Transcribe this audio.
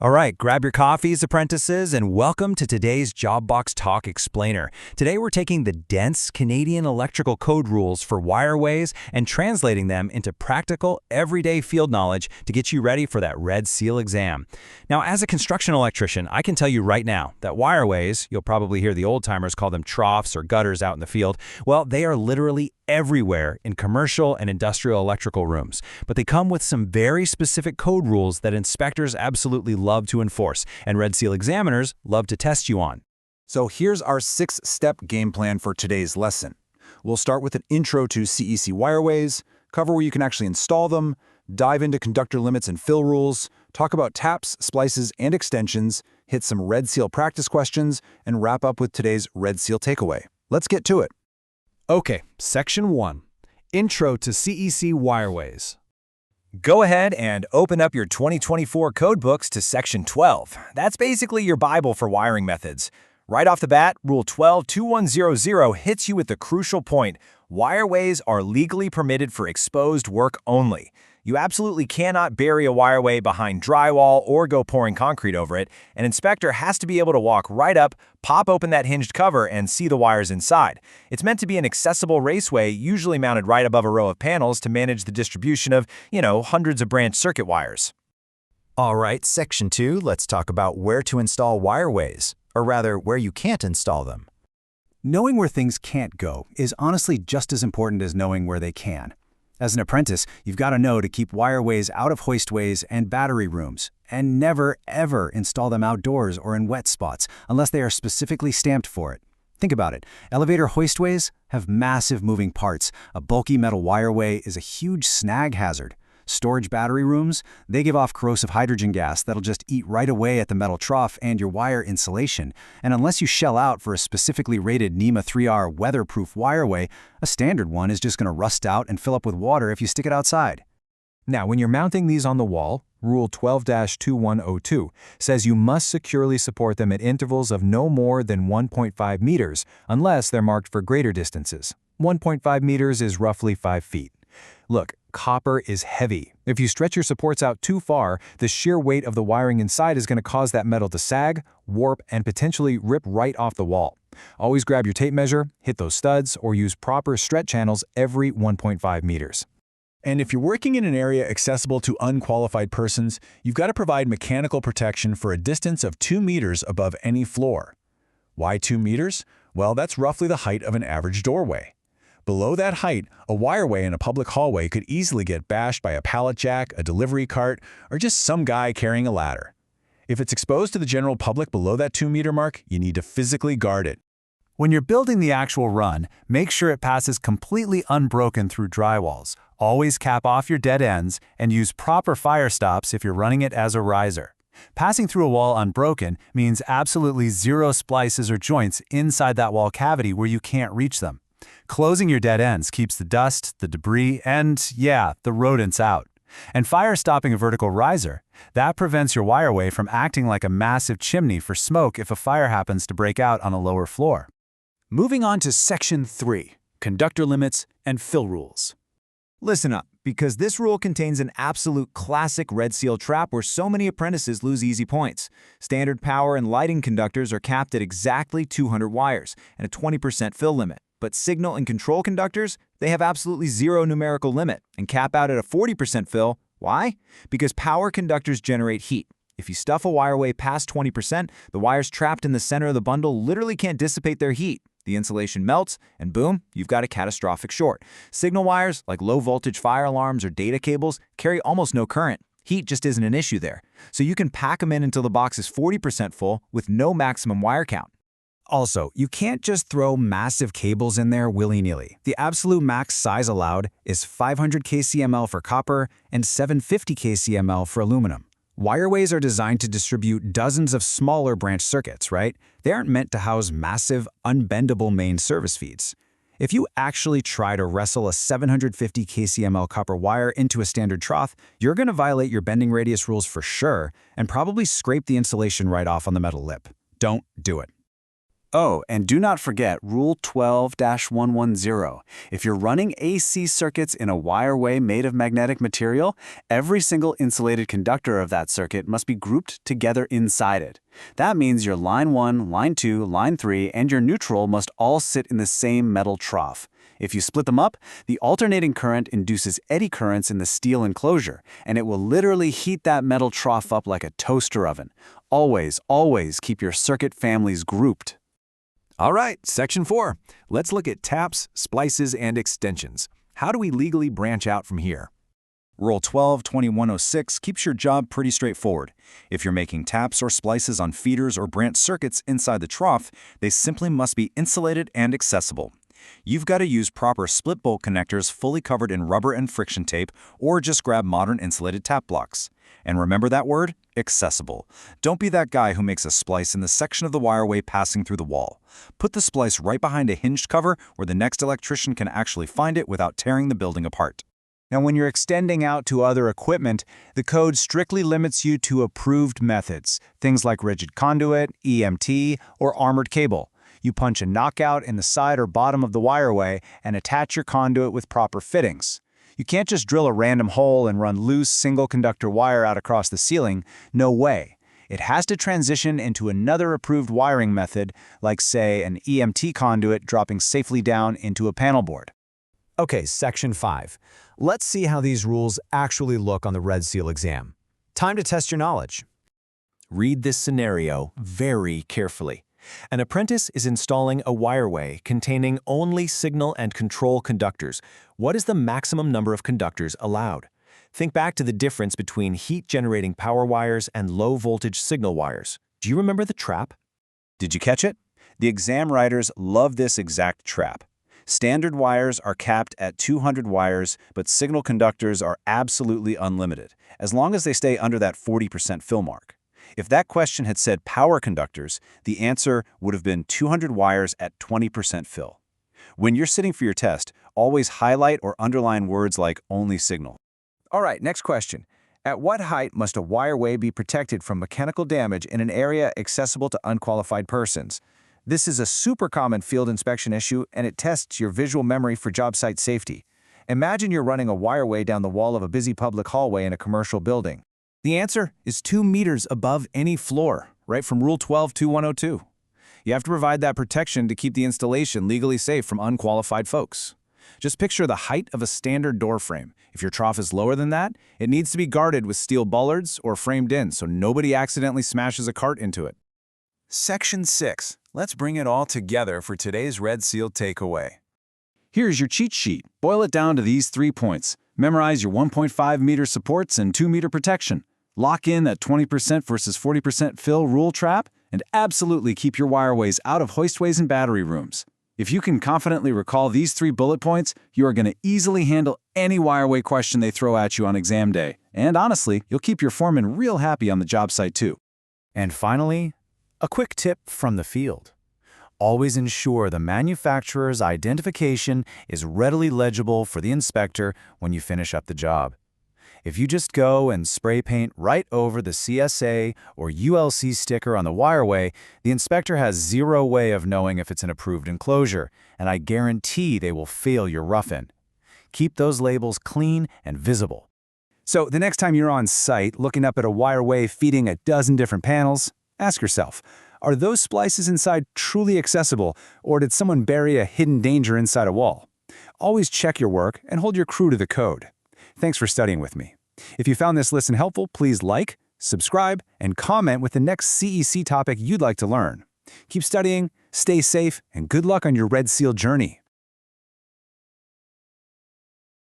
All right, grab your coffees, apprentices, and welcome to today's Job Box Talk Explainer. Today we're taking the dense Canadian electrical code rules for wireways and translating them into practical, everyday field knowledge to get you ready for that RedSeal exam. Now, as a construction electrician, I can tell you right now that wireways, you'll probably hear the old-timers call them troughs or gutters out in the field, well, they are literally everywhere in commercial and industrial electrical rooms. But they come with some very specific code rules that inspectors absolutely love to enforce, and RedSeal examiners love to test you on. So here's our 6-step game plan for today's lesson. We'll start with an intro to CEC wireways, cover where you can actually install them, dive into conductor limits and fill rules, talk about taps, splices, and extensions, hit some RedSeal practice questions, and wrap up with today's RedSeal takeaway. Let's get to it. Okay, Section 1. Intro to CEC Wireways. Go ahead and open up your 2024 code books to Section 12. That's basically your Bible for wiring methods. Right off the bat, Rule 12.2100 hits you with the crucial point. Wireways are legally permitted for exposed work only. You absolutely cannot bury a wireway behind drywall or go pouring concrete over it. An inspector has to be able to walk right up, pop open that hinged cover, and see the wires inside. It's meant to be an accessible raceway, usually mounted right above a row of panels to manage the distribution of, hundreds of branch circuit wires. All right, Section 2, let's talk about where to install wireways, or rather, where you can't install them. Knowing where things can't go is honestly just as important as knowing where they can. As an apprentice, you've got to know to keep wireways out of hoistways and battery rooms, and never, ever install them outdoors or in wet spots unless they are specifically stamped for it. Think about it. Elevator hoistways have massive moving parts. A bulky metal wireway is a huge snag hazard. Storage battery rooms, they give off corrosive hydrogen gas that'll just eat right away at the metal trough and your wire insulation. And unless you shell out for a specifically rated NEMA 3R weatherproof wireway, a standard one is just going to rust out and fill up with water if you stick it outside. Now, when you're mounting these on the wall, Rule 12-2102 says you must securely support them at intervals of no more than 1.5 meters, unless they're marked for greater distances. 1.5 meters is roughly 5 feet. Look, copper is heavy. If you stretch your supports out too far, the sheer weight of the wiring inside is going to cause that metal to sag, warp, and potentially rip right off the wall. Always grab your tape measure, hit those studs, or use proper stretch channels every 1.5 meters. And if you're working in an area accessible to unqualified persons, you've got to provide mechanical protection for a distance of 2 meters above any floor. Why 2 meters? Well, that's roughly the height of an average doorway. Below that height, a wireway in a public hallway could easily get bashed by a pallet jack, a delivery cart, or just some guy carrying a ladder. If it's exposed to the general public below that 2-meter mark, you need to physically guard it. When you're building the actual run, make sure it passes completely unbroken through drywalls. Always cap off your dead ends and use proper fire stops if you're running it as a riser. Passing through a wall unbroken means absolutely zero splices or joints inside that wall cavity where you can't reach them. Closing your dead ends keeps the dust, the debris, and, the rodents out. And fire stopping a vertical riser, that prevents your wireway from acting like a massive chimney for smoke if a fire happens to break out on a lower floor. Moving on to Section 3, Conductor Limits and Fill Rules. Listen up, because this rule contains an absolute classic RedSeal trap where so many apprentices lose easy points. Standard power and lighting conductors are capped at exactly 200 wires and a 20% fill limit. But signal and control conductors, they have absolutely zero numerical limit and cap out at a 40% fill. Why? Because power conductors generate heat. If you stuff a wireway past 20%, the wires trapped in the center of the bundle literally can't dissipate their heat. The insulation melts, and boom, you've got a catastrophic short. Signal wires, like low-voltage fire alarms or data cables, carry almost no current. Heat just isn't an issue there. So you can pack them in until the box is 40% full with no maximum wire count. Also, you can't just throw massive cables in there willy-nilly. The absolute max size allowed is 500 kcml for copper and 750 kcml for aluminum. Wireways are designed to distribute dozens of smaller branch circuits, right? They aren't meant to house massive, unbendable main service feeds. If you actually try to wrestle a 750 kcml copper wire into a standard trough, you're going to violate your bending radius rules for sure and probably scrape the insulation right off on the metal lip. Don't do it. Oh, and do not forget Rule 12-110. If you're running AC circuits in a wireway made of magnetic material, every single insulated conductor of that circuit must be grouped together inside it. That means your line 1, line 2, line 3, and your neutral must all sit in the same metal trough. If you split them up, the alternating current induces eddy currents in the steel enclosure, and it will literally heat that metal trough up like a toaster oven. Always, always keep your circuit families grouped. All right, Section 4. Let's look at taps, splices, and extensions. How do we legally branch out from here? Rule 12-2106 keeps your job pretty straightforward. If you're making taps or splices on feeders or branch circuits inside the trough, they simply must be insulated and accessible. You've got to use proper split bolt connectors fully covered in rubber and friction tape, or just grab modern insulated tap blocks. And remember that word? Accessible. Don't be that guy who makes a splice in the section of the wireway passing through the wall. Put the splice right behind a hinged cover where the next electrician can actually find it without tearing the building apart. Now, when you're extending out to other equipment, the code strictly limits you to approved methods, things like rigid conduit, EMT, or armored cable. You punch a knockout in the side or bottom of the wireway and attach your conduit with proper fittings. You can't just drill a random hole and run loose single-conductor wire out across the ceiling. No way. It has to transition into another approved wiring method, like, say, an EMT conduit dropping safely down into a panel board. Okay, Section 5. Let's see how these rules actually look on the RedSeal exam. Time to test your knowledge. Read this scenario very carefully. An apprentice is installing a wireway containing only signal and control conductors. What is the maximum number of conductors allowed? Think back to the difference between heat-generating power wires and low-voltage signal wires. Do you remember the trap? Did you catch it? The exam writers love this exact trap. Standard wires are capped at 200 wires, but signal conductors are absolutely unlimited, as long as they stay under that 40% fill mark. If that question had said power conductors, the answer would have been 200 wires at 20% fill. When you're sitting for your test, always highlight or underline words like only signal. All right, next question. At what height must a wireway be protected from mechanical damage in an area accessible to unqualified persons? This is a super common field inspection issue, and it tests your visual memory for job site safety. Imagine you're running a wireway down the wall of a busy public hallway in a commercial building. The answer is 2 meters above any floor, right from Rule 12-102. You have to provide that protection to keep the installation legally safe from unqualified folks. Just picture the height of a standard door frame. If your trough is lower than that, it needs to be guarded with steel bollards or framed in so nobody accidentally smashes a cart into it. Section 6. Let's bring it all together for today's RedSeal takeaway. Here's your cheat sheet. Boil it down to these 3 points. Memorize your 1.5 meter supports and 2 meter protection. Lock in that 20% versus 40% fill rule trap, and absolutely keep your wireways out of hoistways and battery rooms. If you can confidently recall these 3 bullet points, you are going to easily handle any wireway question they throw at you on exam day. And honestly, you'll keep your foreman real happy on the job site too. And finally, a quick tip from the field. Always ensure the manufacturer's identification is readily legible for the inspector when you finish up the job. If you just go and spray paint right over the CSA or ULC sticker on the wireway, the inspector has zero way of knowing if it's an approved enclosure, and I guarantee they will fail your rough-in. Keep those labels clean and visible. So the next time you're on site looking up at a wireway feeding a dozen different panels, ask yourself, are those splices inside truly accessible, or did someone bury a hidden danger inside a wall? Always check your work and hold your crew to the code. Thanks for studying with me. If you found this lesson helpful, please like, subscribe, and comment with the next CEC topic you'd like to learn. Keep studying, stay safe, and good luck on your RedSeal journey.